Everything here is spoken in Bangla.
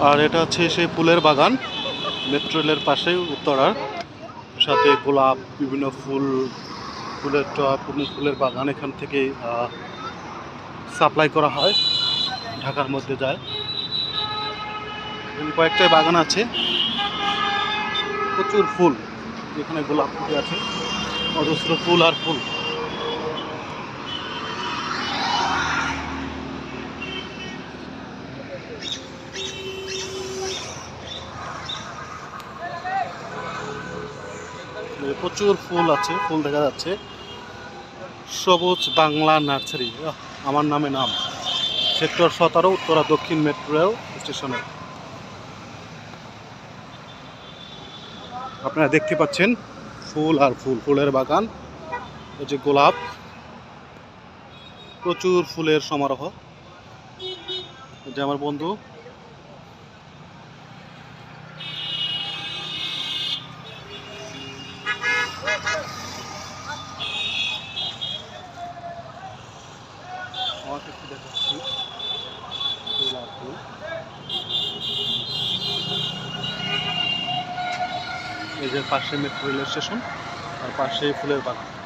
আর এটা হচ্ছে সেই ফুলের বাগান, মেট্রো রেলের পাশে উত্তরার, সাথে গোলাপ, বিভিন্ন ফুলের টব এবং ফুলের বাগান এখান থেকে সাপ্লাই করা হয়, ঢাকার মধ্যে যায়। এখানে কয়েকটাই বাগান আছে, প্রচুর ফুল, এখানে গোলাপ ফুটে আছে, অজস্র ফুল আর ফুল। প্রচুর ফুল আছে, ফুল দেখা যাচ্ছে। সবুজ বাংলা নার্সারি, আমার নামে নাম, সেক্টর 17, উত্তরা দক্ষিণ মেট্রো রেল স্টেশনে। আপনারা দেখতে পাচ্ছেন ফুল আর ফুল, ফুলের বাগান, এই যে গোলাপ, প্রচুর ফুলের সমারোহ। এই যে আমার বন্ধু, আমাকে একটু দেখাচ্ছি ফুল আর ফুল। এই যে পাশে মেট্রো রেল স্টেশন আর পাশে ফুলের বাগান।